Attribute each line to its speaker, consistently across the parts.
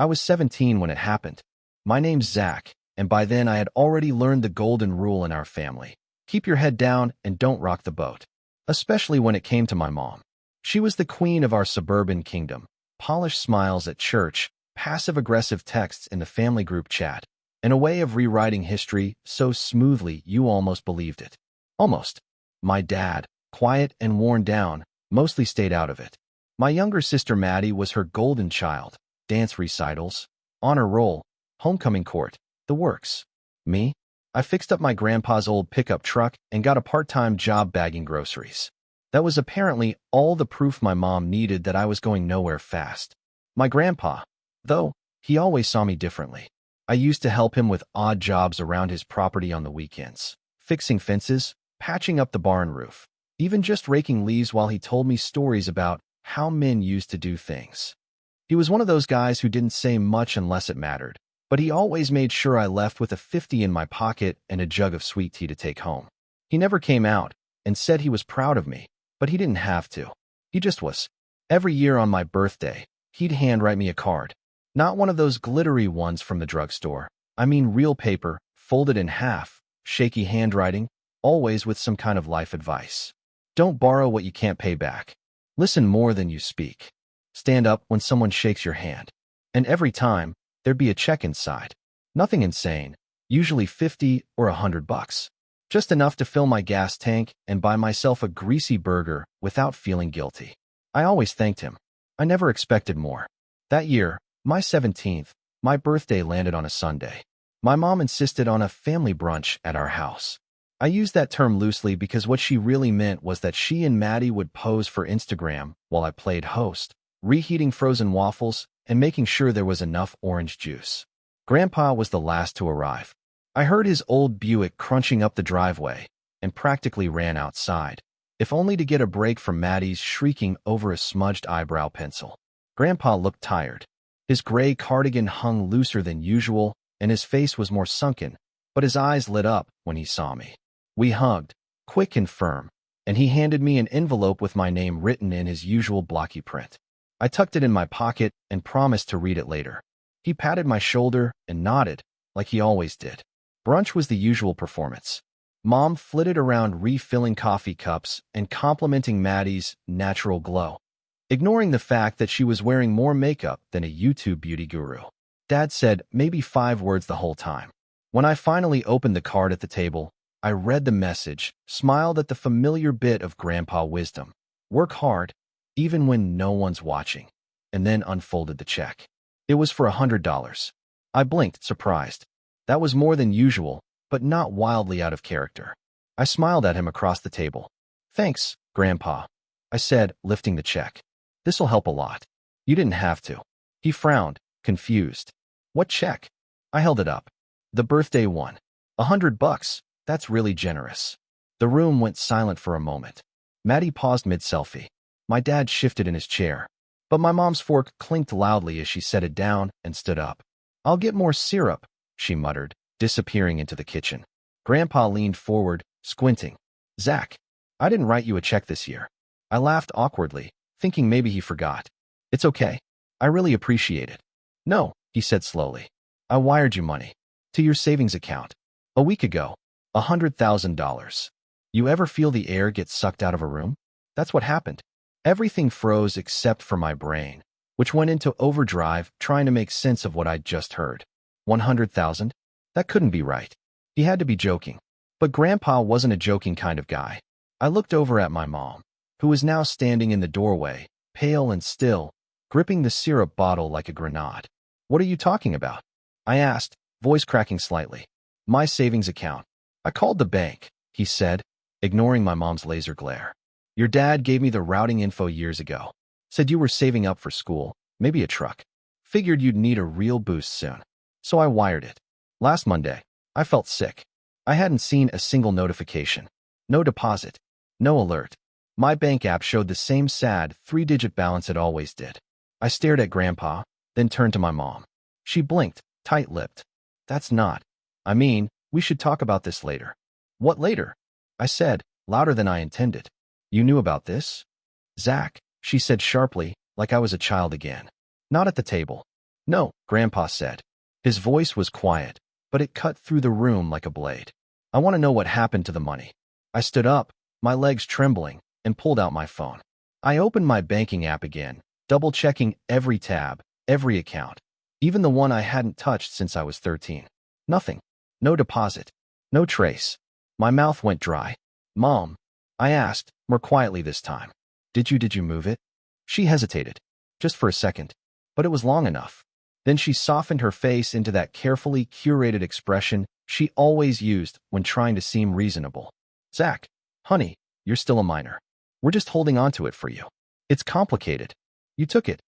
Speaker 1: I was 17 when it happened. My name's Zach, and by then I had already learned the golden rule in our family. Keep your head down and don't rock the boat. Especially when it came to my mom. She was the queen of our suburban kingdom. Polished smiles at church, passive-aggressive texts in the family group chat, and a way of rewriting history so smoothly you almost believed it. Almost. My dad, quiet and worn down, mostly stayed out of it. My younger sister Maddie was her golden child. Dance recitals, honor roll, homecoming court, the works. Me? I fixed up my grandpa's old pickup truck and got a part-time job bagging groceries. That was apparently all the proof my mom needed that I was going nowhere fast. My grandpa, though, he always saw me differently. I used to help him with odd jobs around his property on the weekends, fixing fences, patching up the barn roof, even just raking leaves while he told me stories about how men used to do things. He was one of those guys who didn't say much unless it mattered, but he always made sure I left with a 50 in my pocket and a jug of sweet tea to take home. He never came out and said he was proud of me, but he didn't have to. He just was. Every year on my birthday, he'd handwrite me a card. Not one of those glittery ones from the drugstore. I mean real paper, folded in half, shaky handwriting, always with some kind of life advice. Don't borrow what you can't pay back. Listen more than you speak. Stand up when someone shakes your hand. And every time, there'd be a check inside. Nothing insane, usually 50 or $100. Just enough to fill my gas tank and buy myself a greasy burger without feeling guilty. I always thanked him. I never expected more. That year, my 17th, my birthday landed on a Sunday. My mom insisted on a family brunch at our house. I use that term loosely because what she really meant was that she and Maddie would pose for Instagram while I played host, reheating frozen waffles and making sure there was enough orange juice. Grandpa was the last to arrive. I heard his old Buick crunching up the driveway and practically ran outside, if only to get a break from Maddie's shrieking over a smudged eyebrow pencil. Grandpa looked tired. His gray cardigan hung looser than usual, and his face was more sunken, but his eyes lit up when he saw me. We hugged, quick and firm, and he handed me an envelope with my name written in his usual blocky print. I tucked it in my pocket and promised to read it later. He patted my shoulder and nodded, like he always did. Brunch was the usual performance. Mom flitted around refilling coffee cups and complimenting Maddie's natural glow, ignoring the fact that she was wearing more makeup than a YouTube beauty guru. Dad said maybe 5 words the whole time. When I finally opened the card at the table, I read the message, smiled at the familiar bit of grandpa wisdom. Work hard, even when no one's watching, and then unfolded the check. It was for $100. I blinked, surprised. That was more than usual, but not wildly out of character. I smiled at him across the table. Thanks, Grandpa, I said, lifting the check. This'll help a lot. You didn't have to. He frowned, confused. What check? I held it up. The birthday one. $100. That's really generous. The room went silent for a moment. Maddie paused mid-selfie. My dad shifted in his chair, but my mom's fork clinked loudly as she set it down and stood up. I'll get more syrup, she muttered, disappearing into the kitchen. Grandpa leaned forward, squinting. Zach, I didn't write you a check this year. I laughed awkwardly, thinking maybe he forgot. It's okay. I really appreciate it. No, he said slowly. I wired you money. To your savings account. A week ago. $100,000. You ever feel the air get sucked out of a room? That's what happened. Everything froze except for my brain, which went into overdrive trying to make sense of what I'd just heard. 100,000? That couldn't be right. He had to be joking. But Grandpa wasn't a joking kind of guy. I looked over at my mom, who was now standing in the doorway, pale and still, gripping the syrup bottle like a grenade. What are you talking about? I asked, voice cracking slightly. My savings account. I called the bank, he said, ignoring my mom's laser glare. Your dad gave me the routing info years ago. Said you were saving up for school, maybe a truck. Figured you'd need a real boost soon. So I wired it. Last Monday, I felt sick. I hadn't seen a single notification. No deposit. No alert. My bank app showed the same sad 3-digit balance it always did. I stared at Grandpa, then turned to my mom. She blinked, tight-lipped. That's not. I mean, we should talk about this later. What later? I said, louder than I intended. You knew about this? Zach, she said sharply, like I was a child again. Not at the table. No, Grandpa said. His voice was quiet, but it cut through the room like a blade. I want to know what happened to the money. I stood up, my legs trembling, and pulled out my phone. I opened my banking app again, double-checking every tab, every account, even the one I hadn't touched since I was 13. Nothing. No deposit. No trace. My mouth went dry. Mom, I asked, more quietly this time. Did you move it? She hesitated. Just for a second. But it was long enough. Then she softened her face into that carefully curated expression she always used when trying to seem reasonable. Zach, honey, you're still a minor. We're just holding on to it for you. It's complicated. You took it.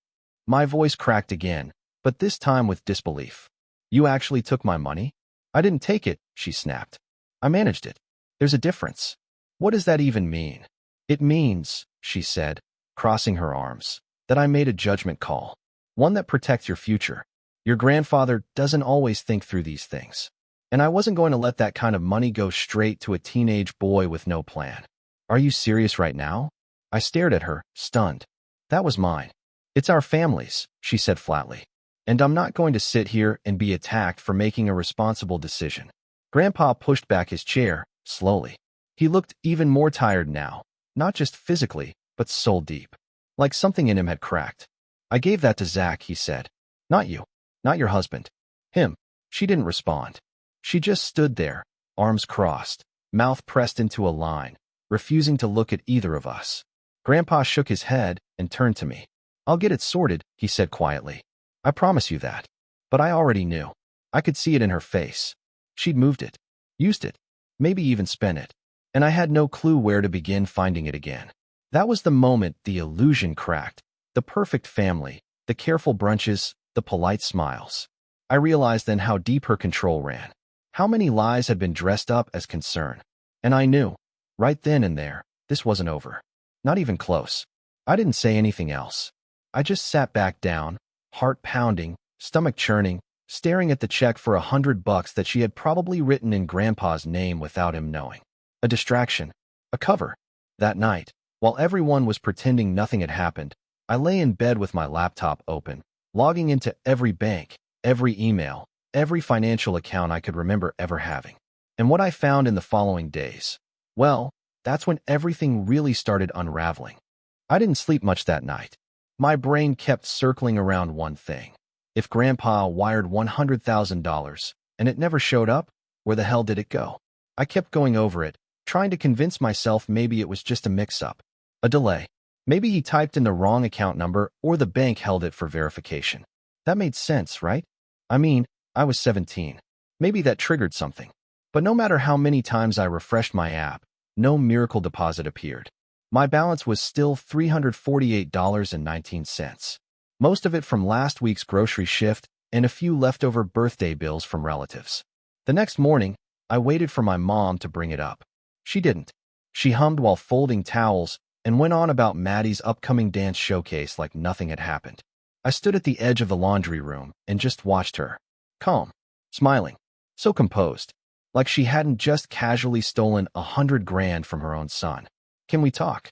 Speaker 1: My voice cracked again, but this time with disbelief. You actually took my money? I didn't take it, she snapped. I managed it. There's a difference. What does that even mean? It means, she said, crossing her arms, that I made a judgment call. One that protects your future. Your grandfather doesn't always think through these things. And I wasn't going to let that kind of money go straight to a teenage boy with no plan. Are you serious right now? I stared at her, stunned. That was mine. It's our family's, she said flatly. And I'm not going to sit here and be attacked for making a responsible decision. Grandpa pushed back his chair, slowly. He looked even more tired now, not just physically, but soul deep. Like something in him had cracked. I gave that to Zach, he said. Not you. Not your husband. Him. She didn't respond. She just stood there, arms crossed, mouth pressed into a line, refusing to look at either of us. Grandpa shook his head and turned to me. I'll get it sorted, he said quietly. I promise you that. But I already knew. I could see it in her face. She'd moved it, used it, maybe even spent it. And I had no clue where to begin finding it again. That was the moment the illusion cracked. The perfect family, the careful brunches, the polite smiles. I realized then how deep her control ran. How many lies had been dressed up as concern. And I knew, right then and there, this wasn't over. Not even close. I didn't say anything else. I just sat back down, heart pounding, stomach churning, staring at the check for $100 that she had probably written in Grandpa's name without him knowing. A distraction. A cover. That night, while everyone was pretending nothing had happened, I lay in bed with my laptop open, logging into every bank, every email, every financial account I could remember ever having. And what I found in the following days, well, that's when everything really started unraveling. I didn't sleep much that night. My brain kept circling around one thing. If Grandpa wired $100,000 and it never showed up, where the hell did it go? I kept going over it, trying to convince myself maybe it was just a mix-up, a delay. Maybe he typed in the wrong account number or the bank held it for verification. That made sense, right? I mean, I was 17. Maybe that triggered something. But no matter how many times I refreshed my app, no miracle deposit appeared. My balance was still $348.19. Most of it from last week's grocery shift and a few leftover birthday bills from relatives. The next morning, I waited for my mom to bring it up. She didn't. She hummed while folding towels and went on about Maddie's upcoming dance showcase like nothing had happened. I stood at the edge of the laundry room and just watched her. Calm. Smiling. So composed. Like she hadn't just casually stolen $100,000 from her own son. Can we talk?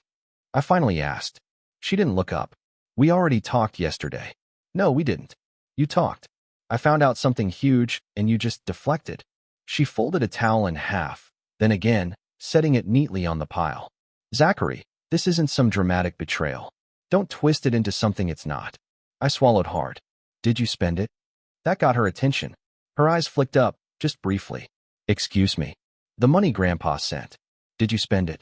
Speaker 1: I finally asked. She didn't look up. We already talked yesterday. No, we didn't. You talked. I found out something huge and you just deflected. She folded a towel in half, then again, setting it neatly on the pile. Zachary, this isn't some dramatic betrayal. Don't twist it into something it's not. I swallowed hard. Did you spend it? That got her attention. Her eyes flicked up, just briefly. Excuse me. The money Grandpa sent. Did you spend it?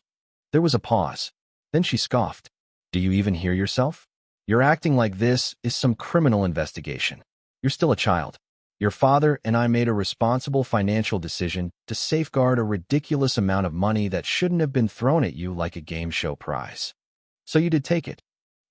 Speaker 1: There was a pause. Then she scoffed. Do you even hear yourself? You're acting like this is some criminal investigation. You're still a child. Your father and I made a responsible financial decision to safeguard a ridiculous amount of money that shouldn't have been thrown at you like a game show prize. So you did take it.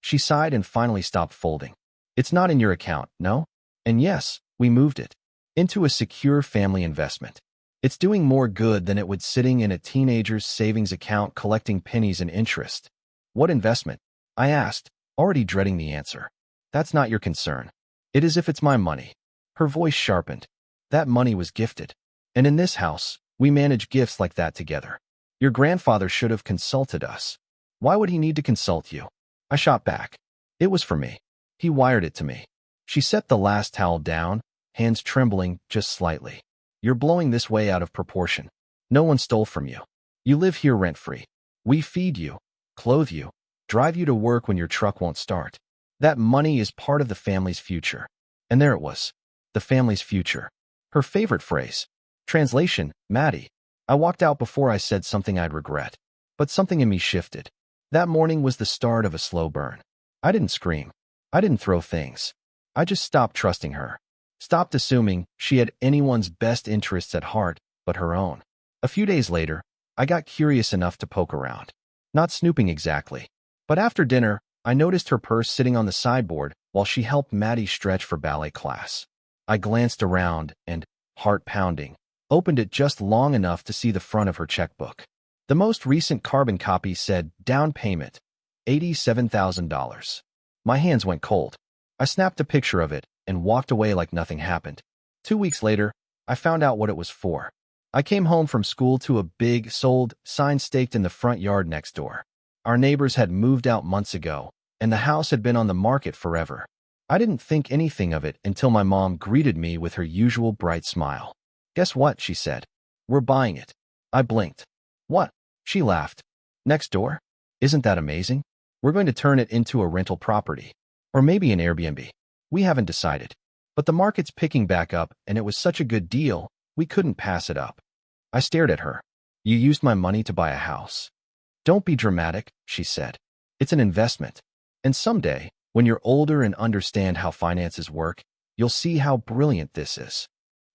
Speaker 1: She sighed and finally stopped folding. It's not in your account, no? And yes, we moved it into a secure family investment. It's doing more good than it would sitting in a teenager's savings account collecting pennies and interest. What investment? I asked, already dreading the answer. That's not your concern. It is if it's my money. Her voice sharpened. That money was gifted. And in this house, we manage gifts like that together. Your grandfather should have consulted us. Why would he need to consult you? I shot back. It was for me. He wired it to me. She set the last towel down, hands trembling just slightly. You're blowing this way out of proportion. No one stole from you. You live here rent-free. We feed you, clothe you, drive you to work when your truck won't start. That money is part of the family's future. And there it was. The family's future. Her favorite phrase. Translation, Maddie. I walked out before I said something I'd regret. But something in me shifted. That morning was the start of a slow burn. I didn't scream. I didn't throw things. I just stopped trusting her. Stopped assuming she had anyone's best interests at heart but her own. A few days later, I got curious enough to poke around. Not snooping exactly. But after dinner, I noticed her purse sitting on the sideboard while she helped Maddie stretch for ballet class. I glanced around and, heart pounding, opened it just long enough to see the front of her checkbook. The most recent carbon copy said, down payment, $87,000. My hands went cold. I snapped a picture of it and walked away like nothing happened. 2 weeks later, I found out what it was for. I came home from school to a big, sold sign staked in the front yard next door. Our neighbors had moved out months ago, and the house had been on the market forever. I didn't think anything of it until my mom greeted me with her usual bright smile. Guess what, she said. We're buying it. I blinked. What? She laughed. Next door? Isn't that amazing? We're going to turn it into a rental property. Or maybe an Airbnb. We haven't decided. But the market's picking back up, and it was such a good deal, we couldn't pass it up. I stared at her. You used my money to buy a house. Don't be dramatic, she said. It's an investment. And someday, when you're older and understand how finances work, you'll see how brilliant this is.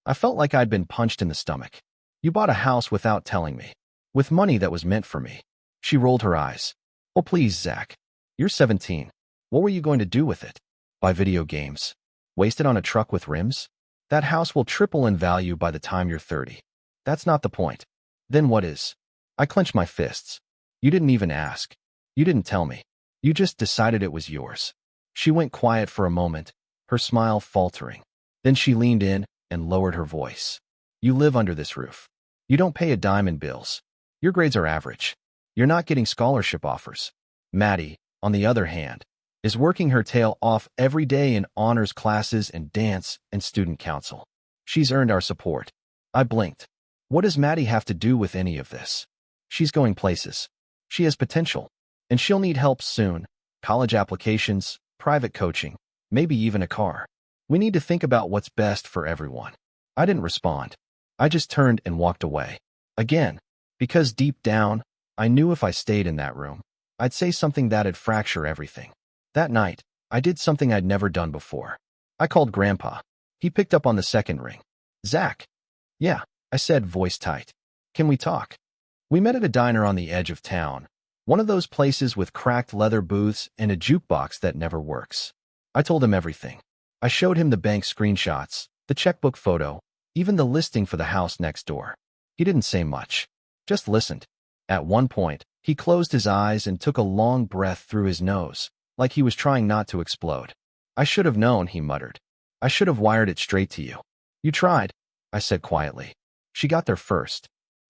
Speaker 1: I felt like I'd been punched in the stomach. You bought a house without telling me. With money that was meant for me. She rolled her eyes. Oh, please, Zach. You're 17. What were you going to do with it? Buy video games? Waste it on a truck with rims? That house will triple in value by the time you're 30. That's not the point. Then what is? I clenched my fists. You didn't even ask. You didn't tell me. You just decided it was yours. She went quiet for a moment, her smile faltering. Then she leaned in and lowered her voice. You live under this roof. You don't pay a dime in bills. Your grades are average. You're not getting scholarship offers. Maddie, on the other hand, is working her tail off every day in honors classes and dance and student council. She's earned our support. I blinked. What does Maddie have to do with any of this? She's going places. She has potential. And she'll need help soon. College applications, private coaching, maybe even a car. We need to think about what's best for everyone. I didn't respond. I just turned and walked away. Again, because deep down, I knew if I stayed in that room, I'd say something that'd fracture everything. That night, I did something I'd never done before. I called Grandpa. He picked up on the second ring. Zach. Yeah, I said, voice tight. Can we talk? We met at a diner on the edge of town. One of those places with cracked leather booths and a jukebox that never works. I told him everything. I showed him the bank screenshots, the checkbook photo, even the listing for the house next door. He didn't say much. Just listened. At one point, he closed his eyes and took a long breath through his nose, like he was trying not to explode. I should have known, he muttered. I should have wired it straight to you. You tried, I said quietly. She got there first.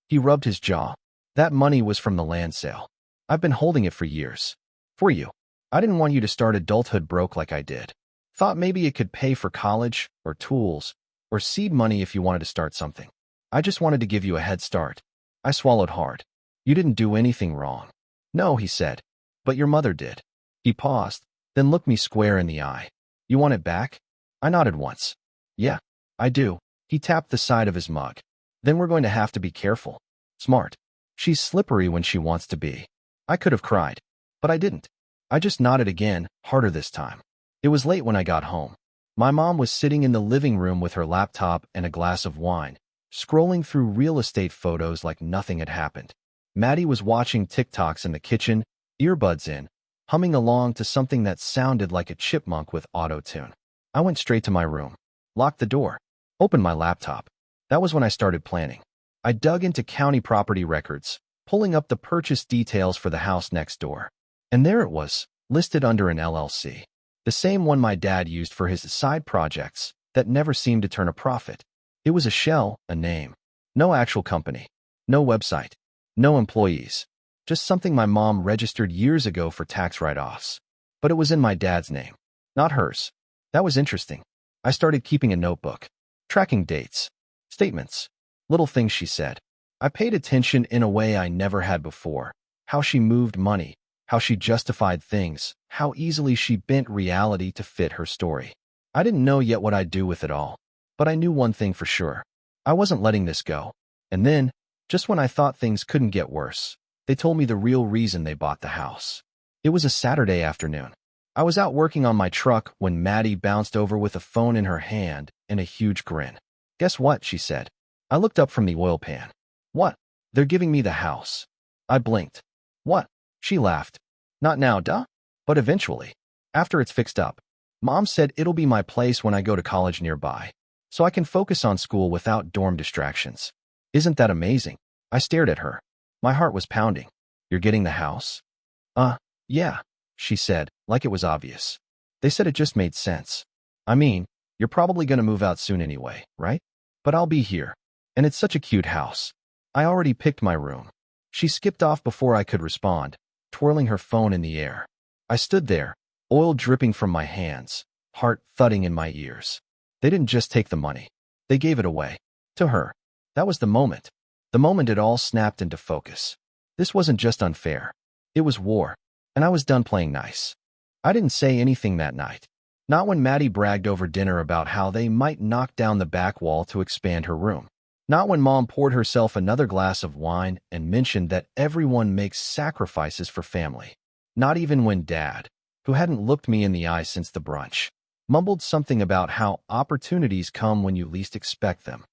Speaker 1: He rubbed his jaw. That money was from the land sale. I've been holding it for years. For you. I didn't want you to start adulthood broke like I did. Thought maybe it could pay for college, or tools, or seed money if you wanted to start something. I just wanted to give you a head start. I swallowed hard. You didn't do anything wrong. No, he said. But your mother did. He paused, then looked me square in the eye. You want it back? I nodded once. Yeah, I do. He tapped the side of his mug. Then we're going to have to be careful. Smart. She's slippery when she wants to be. I could have cried, but I didn't. I just nodded again, harder this time. It was late when I got home. My mom was sitting in the living room with her laptop and a glass of wine, scrolling through real estate photos like nothing had happened. Maddie was watching TikToks in the kitchen, earbuds in, humming along to something that sounded like a chipmunk with auto-tune. I went straight to my room, locked the door, opened my laptop. That was when I started planning. I dug into county property records, pulling up the purchase details for the house next door. And there it was, listed under an LLC. The same one my dad used for his side projects that never seemed to turn a profit. It was a shell, a name. No actual company. No website. No employees. Just something my mom registered years ago for tax write-offs. But it was in my dad's name, not hers. That was interesting. I started keeping a notebook, tracking dates, statements, little things she said. I paid attention in a way I never had before. How she moved money, how she justified things, how easily she bent reality to fit her story. I didn't know yet what I'd do with it all, but I knew one thing for sure. I wasn't letting this go. And then, just when I thought things couldn't get worse, they told me the real reason they bought the house. It was a Saturday afternoon. I was out working on my truck when Maddie bounced over with a phone in her hand and a huge grin. "Guess what?" she said. I looked up from the oil pan. "What?" "They're giving me the house." I blinked. "What?" She laughed. "Not now, duh. But eventually. After it's fixed up. Mom said it'll be my place when I go to college nearby, so I can focus on school without dorm distractions. Isn't that amazing?" I stared at her. My heart was pounding. "You're getting the house?" Yeah," she said, like it was obvious. They said it just made sense. "I mean, you're probably gonna move out soon anyway, right? But I'll be here. And it's such a cute house. I already picked my room." She skipped off before I could respond, twirling her phone in the air. I stood there, oil dripping from my hands, heart thudding in my ears. They didn't just take the money. They gave it away. To her. That was the moment. The moment it all snapped into focus. This wasn't just unfair. It was war. And I was done playing nice. I didn't say anything that night. Not when Maddie bragged over dinner about how they might knock down the back wall to expand her room. Not when Mom poured herself another glass of wine and mentioned that everyone makes sacrifices for family. Not even when Dad, who hadn't looked me in the eye since the brunch, mumbled something about how opportunities come when you least expect them.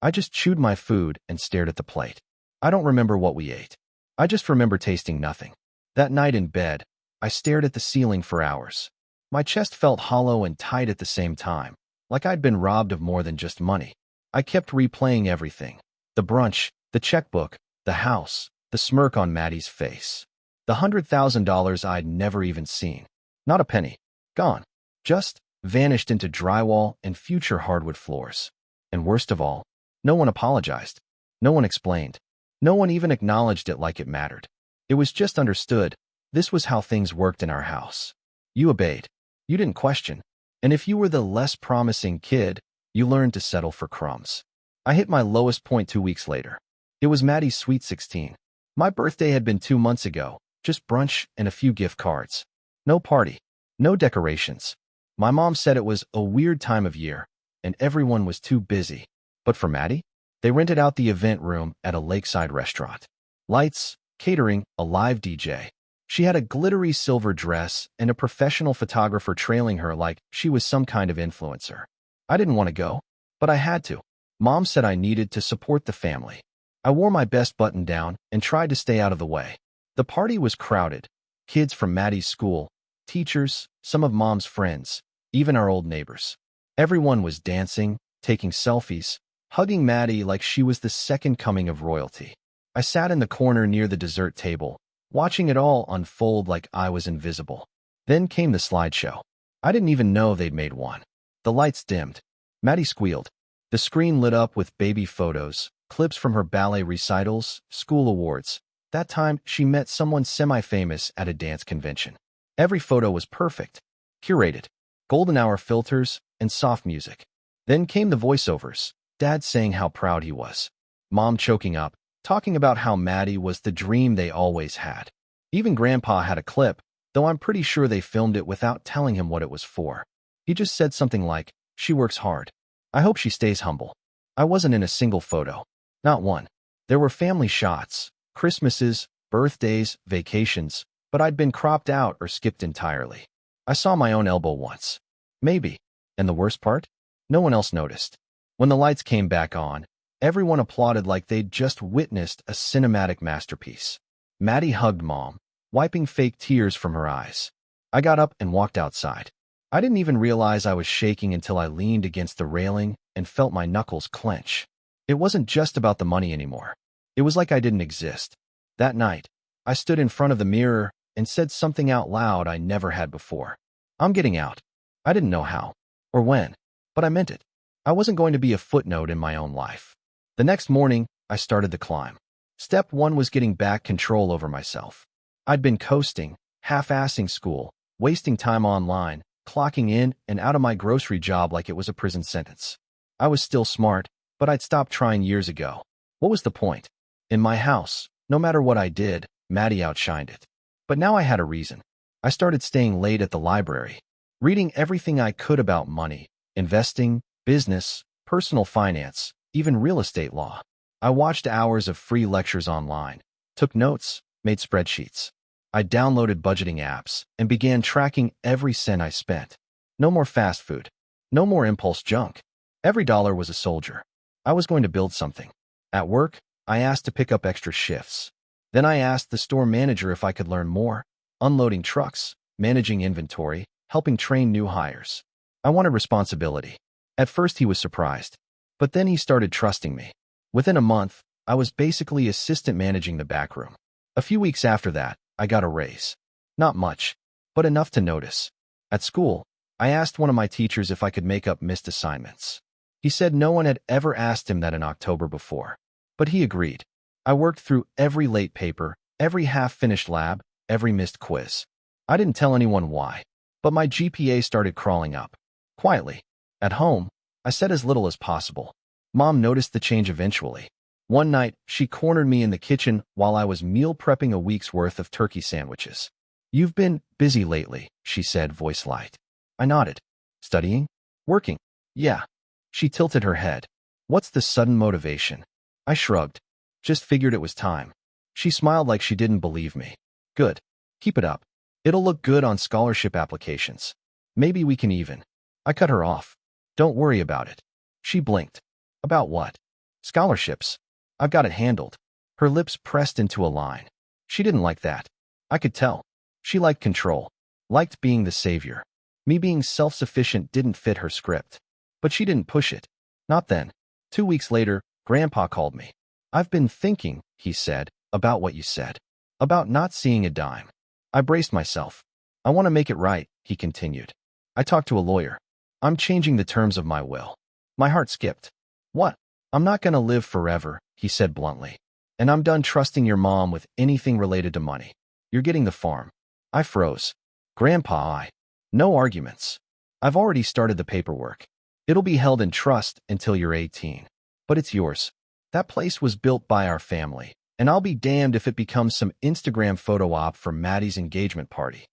Speaker 1: I just chewed my food and stared at the plate. I don't remember what we ate. I just remember tasting nothing. That night in bed, I stared at the ceiling for hours. My chest felt hollow and tight at the same time, like I'd been robbed of more than just money. I kept replaying everything. The brunch, the checkbook, the house, the smirk on Maddie's face. The $100,000 I'd never even seen. Not a penny. Gone. Just vanished into drywall and future hardwood floors. And worst of all, no one apologized. No one explained. No one even acknowledged it like it mattered. It was just understood. This was how things worked in our house. You obeyed. You didn't question. And if you were the less promising kid, you learned to settle for crumbs. I hit my lowest point 2 weeks later. It was Maddie's sweet 16. My birthday had been 2 months ago, just brunch and a few gift cards. No party. No decorations. My mom said it was a weird time of year, and everyone was too busy. But for Maddie, they rented out the event room at a lakeside restaurant. Lights, catering, a live DJ. She had a glittery silver dress and a professional photographer trailing her like she was some kind of influencer. I didn't want to go, but I had to. Mom said I needed to support the family. I wore my best button down and tried to stay out of the way. The party was crowded. Kids from Maddie's school, teachers, some of Mom's friends, even our old neighbors. Everyone was dancing, taking selfies, hugging Maddie like she was the second coming of royalty. I sat in the corner near the dessert table, watching it all unfold like I was invisible. Then came the slideshow. I didn't even know they'd made one. The lights dimmed. Maddie squealed. The screen lit up with baby photos, clips from her ballet recitals, school awards. That time, she met someone semi-famous at a dance convention. Every photo was perfect, curated, golden hour filters, and soft music. Then came the voiceovers, Dad saying how proud he was, Mom choking up, talking about how Maddie was the dream they always had. Even Grandpa had a clip, though I'm pretty sure they filmed it without telling him what it was for. He just said something like, "She works hard. I hope she stays humble." I wasn't in a single photo. Not one. There were family shots, Christmases, birthdays, vacations, but I'd been cropped out or skipped entirely. I saw my own elbow once. Maybe. And the worst part? No one else noticed. When the lights came back on, everyone applauded like they'd just witnessed a cinematic masterpiece. Maddie hugged Mom, wiping fake tears from her eyes. I got up and walked outside. I didn't even realize I was shaking until I leaned against the railing and felt my knuckles clench. It wasn't just about the money anymore. It was like I didn't exist. That night, I stood in front of the mirror and said something out loud I never had before. I'm getting out. I didn't know how or when, but I meant it. I wasn't going to be a footnote in my own life. The next morning, I started the climb. Step 1 was getting back control over myself. I'd been coasting, half-assing school, wasting time online, clocking in and out of my grocery job like it was a prison sentence. I was still smart, but I'd stopped trying years ago. What was the point? In my house, no matter what I did, Maddie outshined it. But now I had a reason. I started staying late at the library, reading everything I could about money, investing, business, personal finance, even real estate law. I watched hours of free lectures online, took notes, made spreadsheets. I downloaded budgeting apps and began tracking every cent I spent. No more fast food. No more impulse junk. Every dollar was a soldier. I was going to build something. At work, I asked to pick up extra shifts. Then I asked the store manager if I could learn more, unloading trucks, managing inventory, helping train new hires. I wanted responsibility. At first he was surprised, but then he started trusting me. Within a month, I was basically assistant managing the backroom. A few weeks after that, I got a raise. Not much, but enough to notice. At school, I asked one of my teachers if I could make up missed assignments. He said no one had ever asked him that in October before, but he agreed. I worked through every late paper, every half-finished lab, every missed quiz. I didn't tell anyone why, but my GPA started crawling up. Quietly. At home, I said as little as possible. Mom noticed the change eventually. One night, she cornered me in the kitchen while I was meal prepping a week's worth of turkey sandwiches. "You've been busy lately," she said, voice light. I nodded. "Studying? Working?" "Yeah." She tilted her head. "What's the sudden motivation?" I shrugged. "Just figured it was time." She smiled like she didn't believe me. "Good. Keep it up. It'll look good on scholarship applications. Maybe we can even." I cut her off. "Don't worry about it." She blinked. "About what?" "Scholarships. I've got it handled." Her lips pressed into a line. She didn't like that. I could tell. She liked control. Liked being the savior. Me being self-sufficient didn't fit her script. But she didn't push it. Not then. 2 weeks later, Grandpa called me. "I've been thinking," he said, "about what you said. About not seeing a dime." I braced myself. "I want to make it right," he continued. "I talked to a lawyer. I'm changing the terms of my will." My heart skipped. "What?" "I'm not going to live forever," he said bluntly. "And I'm done trusting your mom with anything related to money. You're getting the farm." I froze. "Grandpa, no arguments. I've already started the paperwork. It'll be held in trust until you're 18. But it's yours. That place was built by our family, and I'll be damned if it becomes some Instagram photo op for Maddie's engagement party."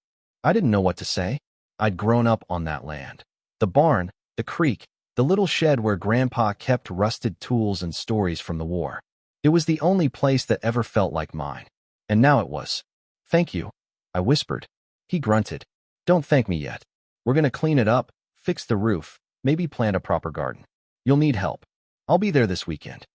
Speaker 1: I didn't know what to say. I'd grown up on that land. The barn, the creek, the little shed where Grandpa kept rusted tools and stories from the war. It was the only place that ever felt like mine. And now it was. "Thank you," I whispered. He grunted. "Don't thank me yet. We're going to clean it up, fix the roof, maybe plant a proper garden. You'll need help. I'll be there this weekend."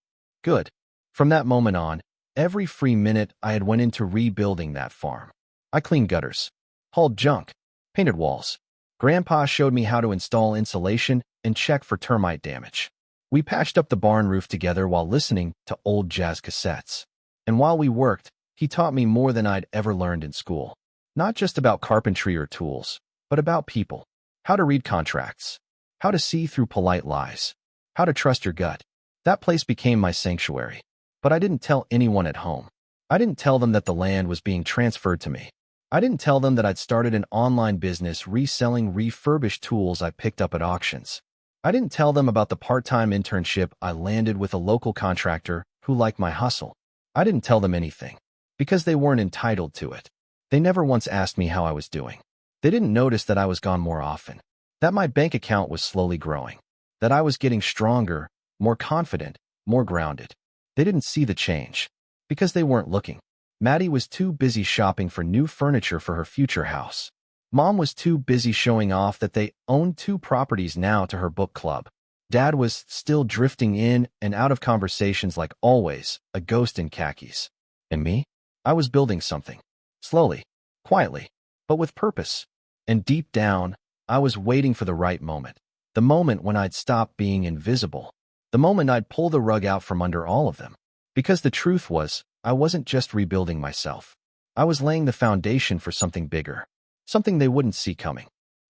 Speaker 1: Good. From that moment on, every free minute I had went into rebuilding that farm. I cleaned gutters, hauled junk, painted walls. Grandpa showed me how to install insulation and check for termite damage. We patched up the barn roof together while listening to old jazz cassettes. And while we worked, he taught me more than I'd ever learned in school. Not just about carpentry or tools, but about people. How to read contracts. How to see through polite lies. How to trust your gut. That place became my sanctuary. But I didn't tell anyone at home. I didn't tell them that the land was being transferred to me. I didn't tell them that I'd started an online business reselling refurbished tools I picked up at auctions. I didn't tell them about the part-time internship I landed with a local contractor who liked my hustle. I didn't tell them anything, because they weren't entitled to it. They never once asked me how I was doing. They didn't notice that I was gone more often, that my bank account was slowly growing, that I was getting stronger, more confident, more grounded. They didn't see the change, because they weren't looking. Maddie was too busy shopping for new furniture for her future house. Mom was too busy showing off that they owned 2 properties now to her book club. Dad was still drifting in and out of conversations like always, a ghost in khakis. And me? I was building something. Slowly, quietly, but with purpose. And deep down, I was waiting for the right moment. The moment when I'd stop being invisible. The moment I'd pull the rug out from under all of them. Because the truth was, I wasn't just rebuilding myself. I was laying the foundation for something bigger. Something they wouldn't see coming.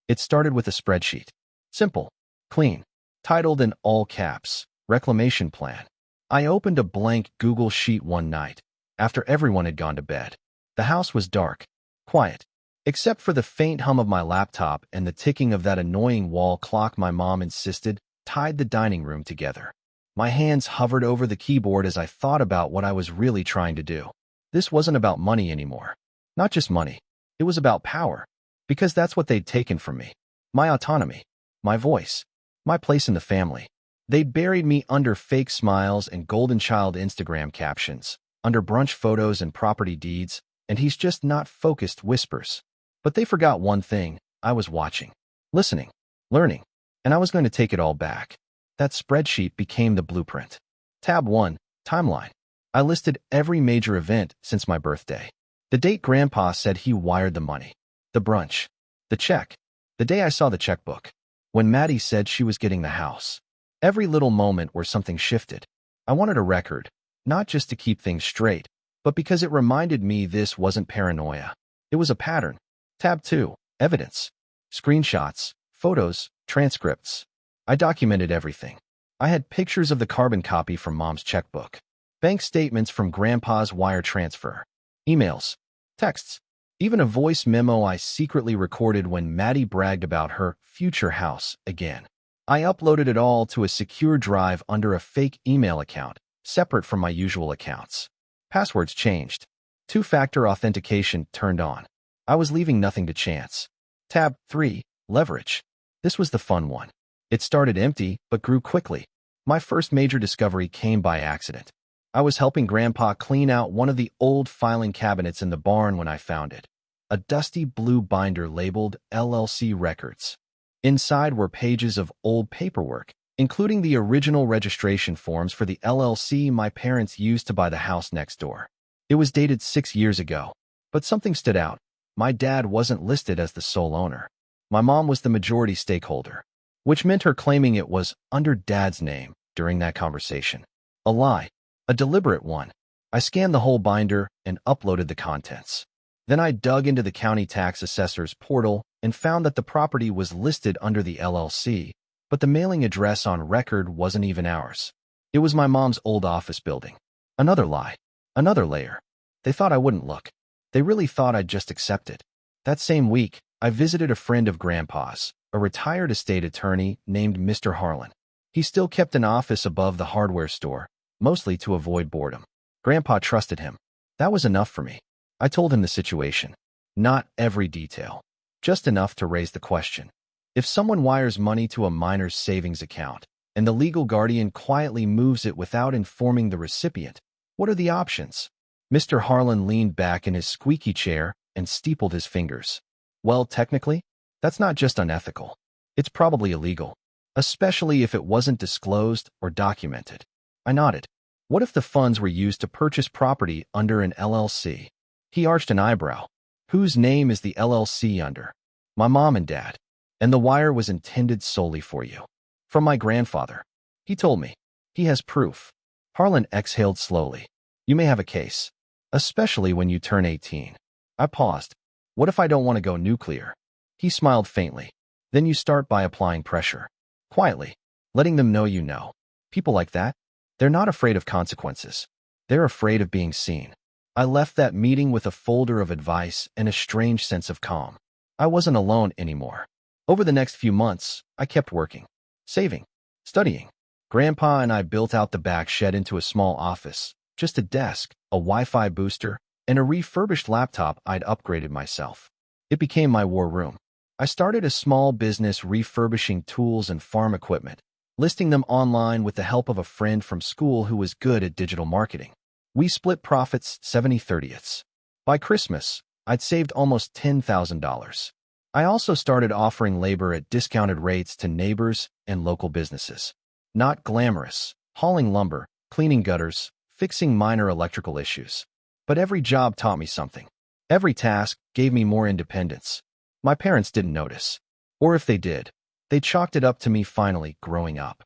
Speaker 1: It started with a spreadsheet. Simple, clean, titled in all caps, Reclamation Plan. I opened a blank Google sheet one night, after everyone had gone to bed. The house was dark, quiet. Except for the faint hum of my laptop and the ticking of that annoying wall clock my mom insisted tied the dining room together. My hands hovered over the keyboard as I thought about what I was really trying to do. This wasn't about money anymore. Not just money. It was about power. Because that's what they'd taken from me. My autonomy. My voice. My place in the family. They'd buried me under fake smiles and golden child Instagram captions, under brunch photos and property deeds, and he's just not focused whispers. But they forgot one thing. I was watching, listening, learning, and I was going to take it all back. That spreadsheet became the blueprint. Tab 1, Timeline. I listed every major event since my birthday. The date Grandpa said he wired the money. The brunch. The check. The day I saw the checkbook. When Maddie said she was getting the house. Every little moment where something shifted. I wanted a record, not just to keep things straight, but because it reminded me this wasn't paranoia. It was a pattern. Tab 2, Evidence. Screenshots, photos, transcripts. I documented everything. I had pictures of the carbon copy from Mom's checkbook, bank statements from Grandpa's wire transfer, emails, texts, even a voice memo I secretly recorded when Maddie bragged about her future house again. I uploaded it all to a secure drive under a fake email account, separate from my usual accounts. Passwords changed. Two-factor authentication turned on. I was leaving nothing to chance. Tab 3, Leverage. This was the fun one. It started empty, but grew quickly. My first major discovery came by accident. I was helping Grandpa clean out one of the old filing cabinets in the barn when I found it. A dusty blue binder labeled LLC Records. Inside were pages of old paperwork, including the original registration forms for the LLC my parents used to buy the house next door. It was dated 6 years ago, but something stood out. My dad wasn't listed as the sole owner. My mom was the majority stakeholder, which meant her claiming it was under Dad's name during that conversation. A lie, a deliberate one. I scanned the whole binder and uploaded the contents. Then I dug into the county tax assessor's portal and found that the property was listed under the LLC, but the mailing address on record wasn't even ours. It was my mom's old office building. Another lie, another layer. They thought I wouldn't look. They really thought I'd just accept it. That same week, I visited a friend of Grandpa's, a retired estate attorney named Mr. Harlan. He still kept an office above the hardware store, mostly to avoid boredom. Grandpa trusted him. That was enough for me. I told him the situation. Not every detail. Just enough to raise the question. If someone wires money to a minor's savings account, and the legal guardian quietly moves it without informing the recipient, what are the options? Mr. Harlan leaned back in his squeaky chair and steepled his fingers. Well, technically, that's not just unethical. It's probably illegal, especially if it wasn't disclosed or documented. I nodded. What if the funds were used to purchase property under an LLC? He arched an eyebrow. Whose name is the LLC under? My mom and dad. And the wire was intended solely for you. From my grandfather. He told me. He has proof. Harlan exhaled slowly. You may have a case. Especially when you turn 18. I paused. What if I don't want to go nuclear? He smiled faintly. Then you start by applying pressure. Quietly. Letting them know you know. People like that, they're not afraid of consequences. They're afraid of being seen. I left that meeting with a folder of advice and a strange sense of calm. I wasn't alone anymore. Over the next few months, I kept working, saving, studying. Grandpa and I built out the back shed into a small office, just a desk, a Wi-Fi booster, and a refurbished laptop I'd upgraded myself. It became my war room. I started a small business refurbishing tools and farm equipment, listing them online with the help of a friend from school who was good at digital marketing. We split profits 70/30. By Christmas, I'd saved almost $10,000. I also started offering labor at discounted rates to neighbors and local businesses. Not glamorous, hauling lumber, cleaning gutters, fixing minor electrical issues. But every job taught me something. Every task gave me more independence. My parents didn't notice. Or if they did, they chalked it up to me finally growing up.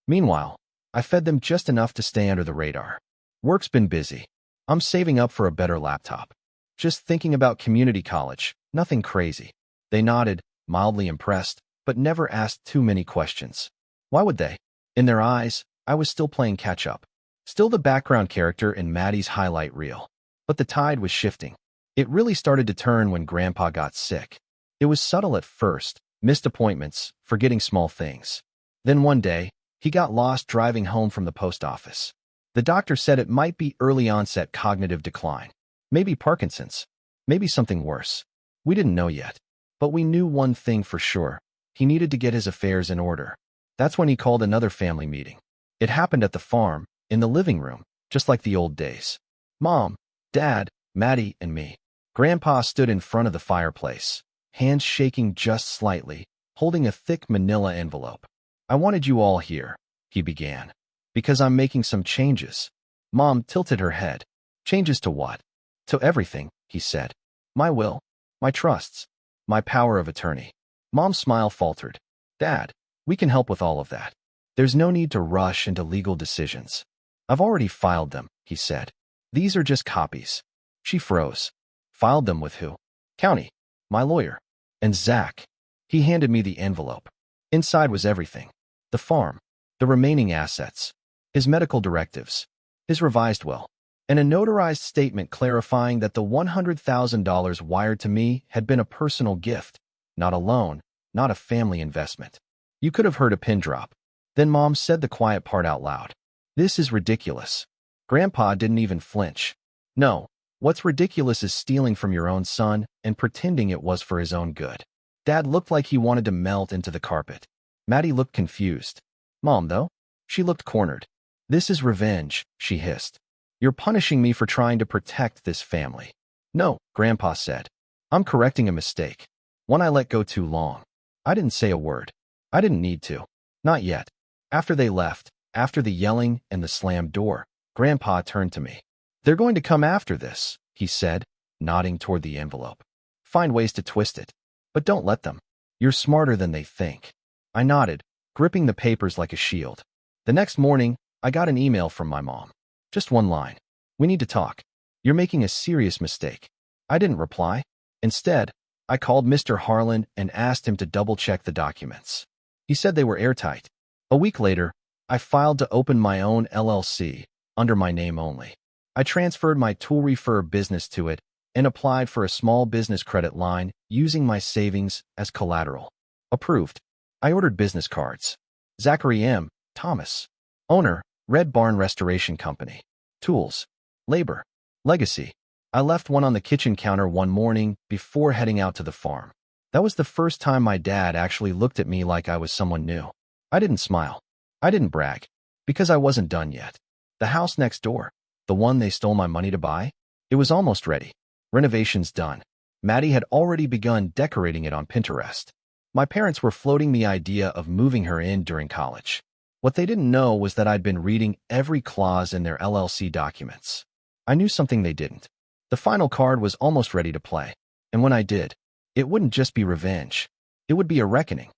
Speaker 1: Meanwhile, I fed them just enough to stay under the radar. Work's been busy. I'm saving up for a better laptop. Just thinking about community college, nothing crazy. They nodded, mildly impressed, but never asked too many questions. Why would they? In their eyes, I was still playing catch-up. Still the background character in Maddie's highlight reel. But the tide was shifting. It really started to turn when Grandpa got sick. It was subtle at first, missed appointments, forgetting small things. Then one day, he got lost driving home from the post office. The doctor said it might be early onset cognitive decline. Maybe Parkinson's. Maybe something worse. We didn't know yet. But we knew one thing for sure. He needed to get his affairs in order. That's when he called another family meeting. It happened at the farm, in the living room, just like the old days. Mom, Dad, Maddie, and me. Grandpa stood in front of the fireplace, hands shaking just slightly, holding a thick manila envelope. I wanted you all here, he began, because I'm making some changes. Mom tilted her head. Changes to what? To everything, he said. My will, my trusts, my power of attorney. Mom's smile faltered. Dad, we can help with all of that. There's no need to rush into legal decisions. I've already filed them, he said. These are just copies. She froze. Filed them with who? County, my lawyer. And Zach. He handed me the envelope. Inside was everything. The farm, the remaining assets, his medical directives, his revised will, and a notarized statement clarifying that the $100,000 wired to me had been a personal gift, not a loan, not a family investment. You could have heard a pin drop. Then Mom said the quiet part out loud. This is ridiculous. Grandpa didn't even flinch. No, what's ridiculous is stealing from your own son and pretending it was for his own good. Dad looked like he wanted to melt into the carpet. Maddie looked confused. Mom, though? She looked cornered. This is revenge, she hissed. You're punishing me for trying to protect this family. No, Grandpa said. I'm correcting a mistake. One I let go too long. I didn't say a word. I didn't need to. Not yet. After they left, after the yelling and the slammed door, Grandpa turned to me. They're going to come after this, he said, nodding toward the envelope. Find ways to twist it. But don't let them. You're smarter than they think. I nodded, gripping the papers like a shield. The next morning, I got an email from my mom. Just one line. We need to talk. You're making a serious mistake. I didn't reply. Instead, I called Mr. Harlan and asked him to double-check the documents. He said they were airtight. A week later, I filed to open my own LLC, under my name only. I transferred my tool refer business to it and applied for a small business credit line using my savings as collateral. Approved. I ordered business cards. Zachary M. Thomas. Owner, Red Barn Restoration Company. Tools. Labor. Legacy. I left one on the kitchen counter one morning before heading out to the farm. That was the first time my dad actually looked at me like I was someone new. I didn't smile. I didn't brag. Because I wasn't done yet. The house next door, the one they stole my money to buy, it was almost ready. Renovations done. Maddie had already begun decorating it on Pinterest. My parents were floating the idea of moving her in during college. What they didn't know was that I'd been reading every clause in their LLC documents. I knew something they didn't. The final card was almost ready to play. And when I did, it wouldn't just be revenge. It would be a reckoning.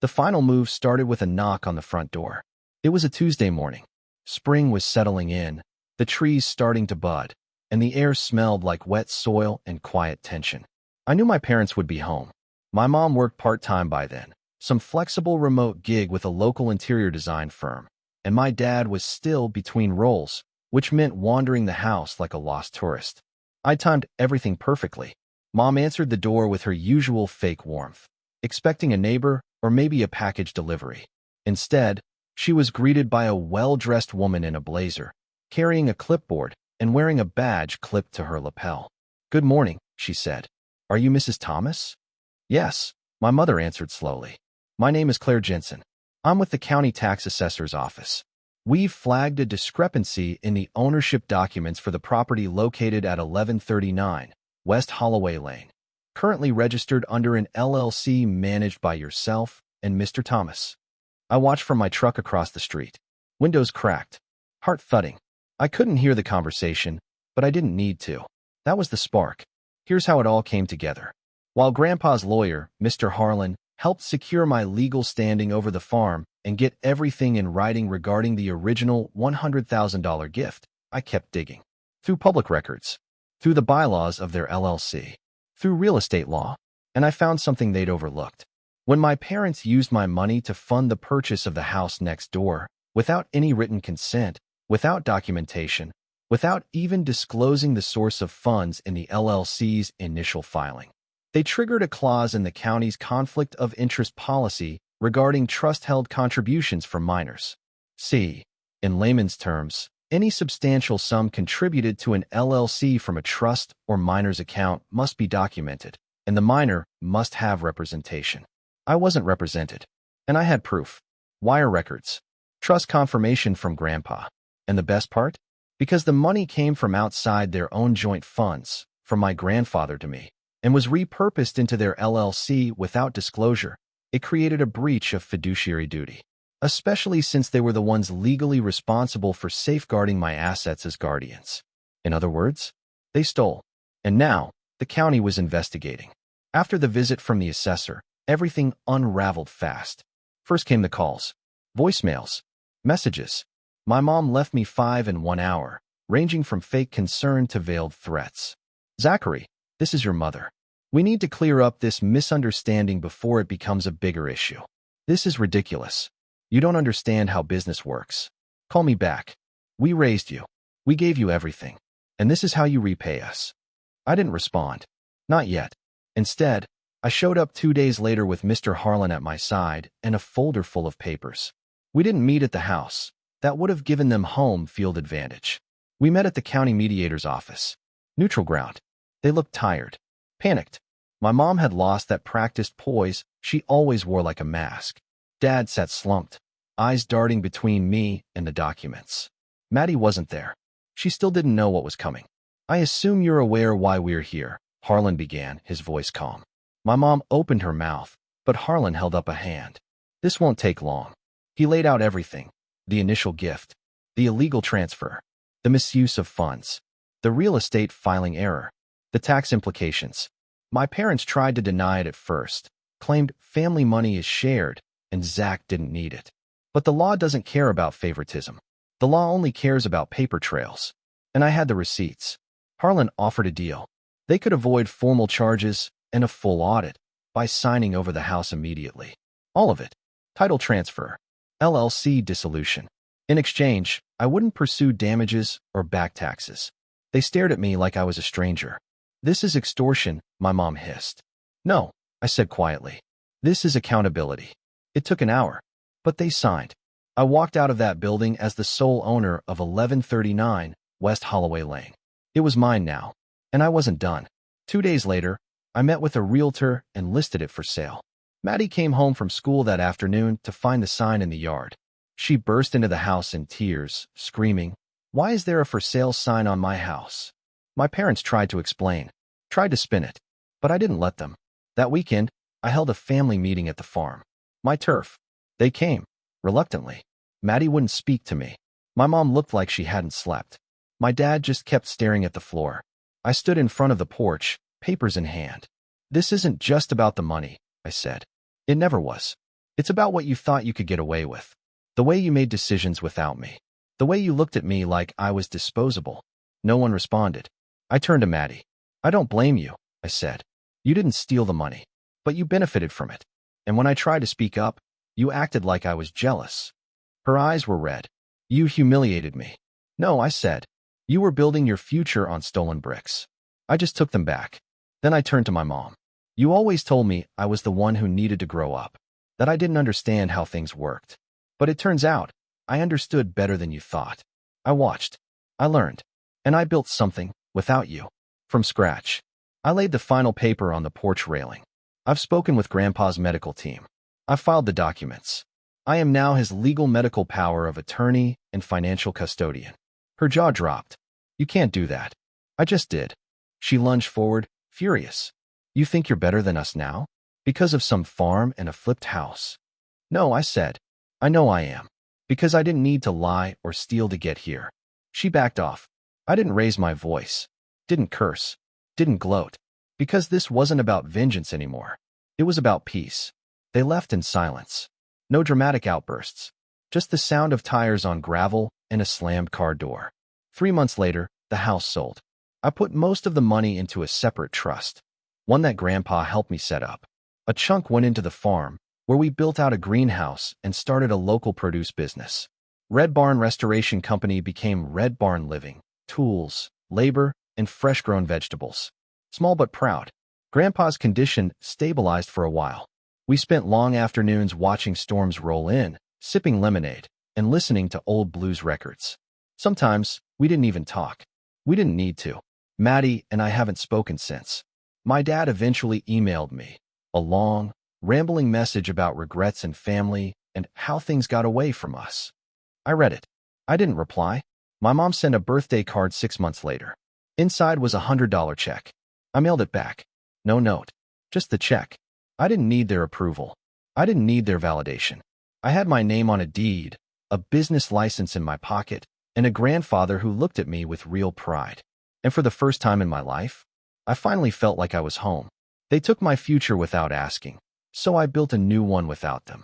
Speaker 1: The final move started with a knock on the front door. It was a Tuesday morning. Spring was settling in, the trees starting to bud, and the air smelled like wet soil and quiet tension. I knew my parents would be home. My mom worked part-time by then, some flexible remote gig with a local interior design firm, and my dad was still between roles, which meant wandering the house like a lost tourist. I timed everything perfectly. Mom answered the door with her usual fake warmth, expecting a neighbor or maybe a package delivery. Instead, she was greeted by a well-dressed woman in a blazer, carrying a clipboard and wearing a badge clipped to her lapel. Good morning, she said. Are you Mrs. Thomas? Yes, my mother answered slowly. My name is Claire Jensen. I'm with the county tax assessor's office. We've flagged a discrepancy in the ownership documents for the property located at 1139 West Holloway Lane, currently registered under an LLC managed by yourself and Mr. Thomas. I watched from my truck across the street. Windows cracked. Heart thudding. I couldn't hear the conversation, but I didn't need to. That was the spark. Here's how it all came together. While Grandpa's lawyer, Mr. Harlan, helped secure my legal standing over the farm and get everything in writing regarding the original $100,000 gift, I kept digging. Through public records, through the bylaws of their LLC, through real estate law, and I found something they'd overlooked. When my parents used my money to fund the purchase of the house next door, without any written consent, without documentation, without even disclosing the source of funds in the LLC's initial filing. They triggered a clause in the county's conflict of interest policy regarding trust-held contributions from minors. See, in layman's terms, any substantial sum contributed to an LLC from a trust or minor's account must be documented, and the minor must have representation. I wasn't represented, and I had proof. Wire records, trust confirmation from Grandpa. And the best part? Because the money came from outside their own joint funds, from my grandfather to me, and was repurposed into their LLC without disclosure, it created a breach of fiduciary duty, especially since they were the ones legally responsible for safeguarding my assets as guardians. In other words, they stole. And now, the county was investigating. After the visit from the assessor, everything unraveled fast. First came the calls, voicemails, messages. My mom left me 5 in 1 hour, ranging from fake concern to veiled threats. Zachary, this is your mother. We need to clear up this misunderstanding before it becomes a bigger issue. This is ridiculous. You don't understand how business works. Call me back. We raised you. We gave you everything. And this is how you repay us. I didn't respond. Not yet. Instead, I showed up 2 days later with Mr. Harlan at my side and a folder full of papers. We didn't meet at the house. That would have given them home field advantage. We met at the county mediator's office. Neutral ground. They looked tired, panicked. My mom had lost that practiced poise she always wore like a mask. Dad sat slumped, eyes darting between me and the documents. Maddie wasn't there. She still didn't know what was coming. I assume you're aware why we're here, Harlan began, his voice calm. My mom opened her mouth, but Harlan held up a hand. This won't take long. He laid out everything. The initial gift, the illegal transfer, the misuse of funds, the real estate filing error, the tax implications. My parents tried to deny it at first, claimed family money is shared and Zach didn't need it. But the law doesn't care about favoritism. The law only cares about paper trails. And I had the receipts. Harlan offered a deal. They could avoid formal charges and a full audit by signing over the house immediately. All of it. Title transfer. LLC dissolution. In exchange, I wouldn't pursue damages or back taxes. They stared at me like I was a stranger. This is extortion, my mom hissed. No, I said quietly. This is accountability. It took an hour, but they signed. I walked out of that building as the sole owner of 1139 West Holloway Lane. It was mine now, and I wasn't done. 2 days later, I met with a realtor and listed it for sale. Maddie came home from school that afternoon to find the sign in the yard. She burst into the house in tears, screaming, "Why is there a for sale sign on my house?" My parents tried to explain, tried to spin it, but I didn't let them. That weekend, I held a family meeting at the farm. My turf. They came, reluctantly. Maddie wouldn't speak to me. My mom looked like she hadn't slept. My dad just kept staring at the floor. I stood in front of the porch, papers in hand. This isn't just about the money, I said. It never was. It's about what you thought you could get away with. The way you made decisions without me. The way you looked at me like I was disposable. No one responded. I turned to Maddie. I don't blame you, I said. You didn't steal the money, but you benefited from it. And when I tried to speak up, you acted like I was jealous. Her eyes were red. You humiliated me. No, I said. You were building your future on stolen bricks. I just took them back. Then I turned to my mom. You always told me I was the one who needed to grow up, that I didn't understand how things worked. But it turns out, I understood better than you thought. I watched. I learned. And I built something, without you, from scratch. I laid the final paper on the porch railing. I've spoken with Grandpa's medical team. I've filed the documents. I am now his legal medical power of attorney and financial custodian. Her jaw dropped. You can't do that. I just did. She lunged forward, furious. You think you're better than us now? Because of some farm and a flipped house? No, I said. I know I am. Because I didn't need to lie or steal to get here. She backed off. I didn't raise my voice. Didn't curse. Didn't gloat. Because this wasn't about vengeance anymore. It was about peace. They left in silence. No dramatic outbursts. Just the sound of tires on gravel and a slammed car door. 3 months later, the house sold. I put most of the money into a separate trust, one that Grandpa helped me set up. A chunk went into the farm, where we built out a greenhouse and started a local produce business. Red Barn Restoration Company became Red Barn Living, tools, labor, and fresh-grown vegetables. Small but proud. Grandpa's condition stabilized for a while. We spent long afternoons watching storms roll in, sipping lemonade, and listening to old blues records. Sometimes, we didn't even talk. We didn't need to. Maddie and I haven't spoken since. My dad eventually emailed me a long, rambling message about regrets and family and how things got away from us. I read it. I didn't reply. My mom sent a birthday card 6 months later. Inside was a $100 check. I mailed it back. No note. Just the check. I didn't need their approval. I didn't need their validation. I had my name on a deed, a business license in my pocket, and a grandfather who looked at me with real pride. And for the first time in my life, I finally felt like I was home. They took my future without asking, so I built a new one without them.